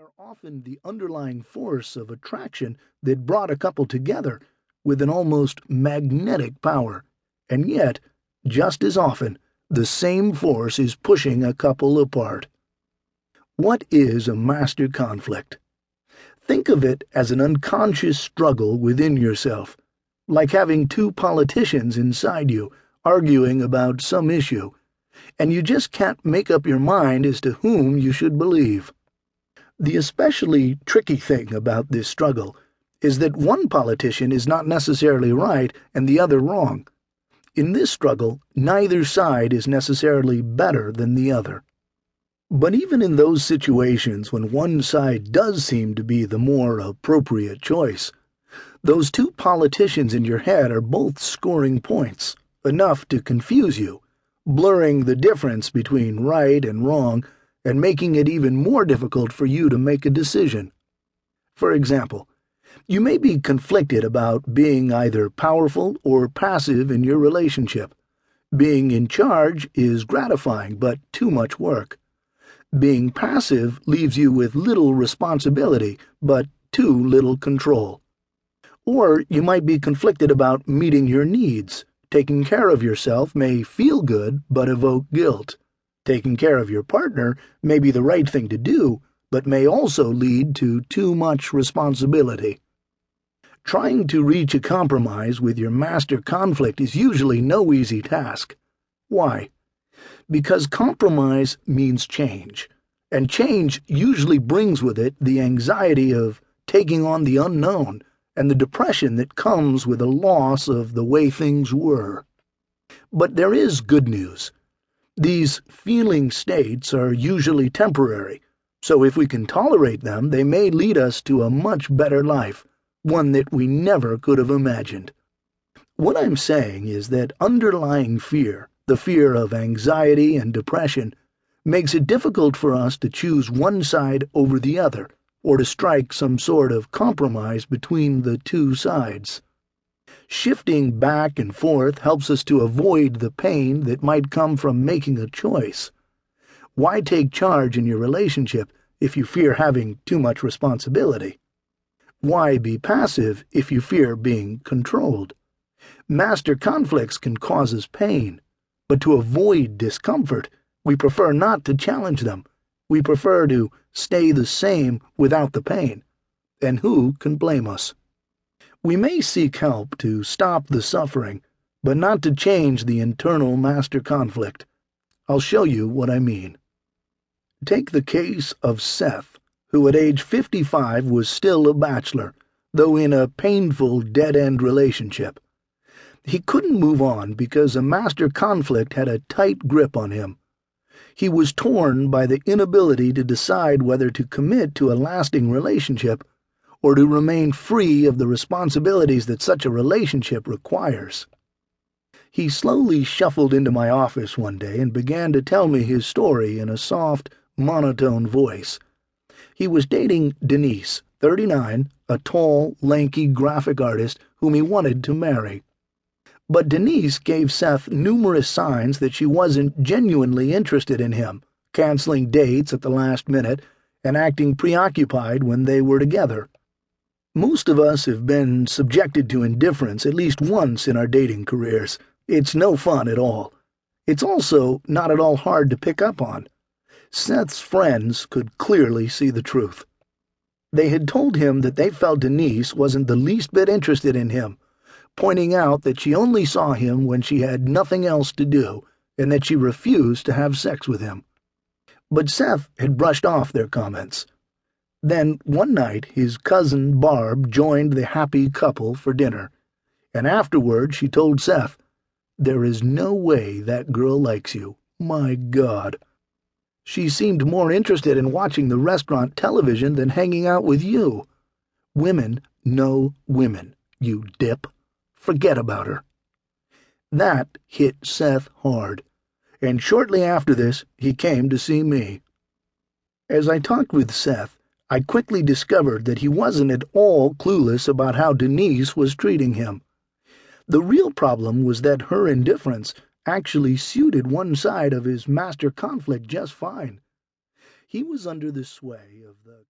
are often the underlying force of attraction that brought a couple together with an almost magnetic power. And yet, just as often, the same force is pushing a couple apart. What is a master conflict? Think of it as an unconscious struggle within yourself, like having two politicians inside you arguing about some issue, and you just can't make up your mind as to whom you should believe. The especially tricky thing about this struggle is that one politician is not necessarily right and the other wrong. In this struggle, neither side is necessarily better than the other. But even in those situations when one side does seem to be the more appropriate choice, those two politicians in your head are both scoring points, enough to confuse you, blurring the difference between right and wrong and making it even more difficult for you to make a decision. For example, you may be conflicted about being either powerful or passive in your relationship. Being in charge is gratifying but too much work. Being passive leaves you with little responsibility but too little control. Or you might be conflicted about meeting your needs. Taking care of yourself may feel good but evoke guilt. Taking care of your partner may be the right thing to do, but may also lead to too much responsibility. Trying to reach a compromise with your master conflict is usually no easy task. Why? Because compromise means change, and change usually brings with it the anxiety of taking on the unknown and the depression that comes with a loss of the way things were. But there is good news. These feeling states are usually temporary, so if we can tolerate them, they may lead us to a much better life, one that we never could have imagined. What I'm saying is that underlying fear, the fear of anxiety and depression, makes it difficult for us to choose one side over the other, or to strike some sort of compromise between the two sides. Shifting back and forth helps us to avoid the pain that might come from making a choice. Why take charge in your relationship if you fear having too much responsibility? Why be passive if you fear being controlled? Master conflicts can cause us pain, but to avoid discomfort, we prefer not to challenge them. We prefer to stay the same without the pain. And who can blame us? We may seek help to stop the suffering, but not to change the internal master conflict. I'll show you what I mean. Take the case of Seth, who at age 55 was still a bachelor, though in a painful dead-end relationship. He couldn't move on because a master conflict had a tight grip on him. He was torn by the inability to decide whether to commit to a lasting relationship or to remain free of the responsibilities that such a relationship requires. He slowly shuffled into my office one day and began to tell me his story in a soft, monotone voice. He was dating Denise, 39, a tall, lanky graphic artist whom he wanted to marry. But Denise gave Seth numerous signs that she wasn't genuinely interested in him, canceling dates at the last minute and acting preoccupied when they were together. Most of us have been subjected to indifference at least once in our dating careers. It's no fun at all. It's also not at all hard to pick up on. Seth's friends could clearly see the truth. They had told him that they felt Denise wasn't the least bit interested in him, pointing out that she only saw him when she had nothing else to do, and that she refused to have sex with him. But Seth had brushed off their comments. Then, one night, his cousin Barb joined the happy couple for dinner, and afterward she told Seth, "There is no way that girl likes you. My God. She seemed more interested in watching the restaurant television than hanging out with you. Women know women, you dip. Forget about her." That hit Seth hard, and shortly after this he came to see me. As I talked with Seth, I quickly discovered that he wasn't at all clueless about how Denise was treating him. The real problem was that her indifference actually suited one side of his master conflict just fine. He was under the sway of the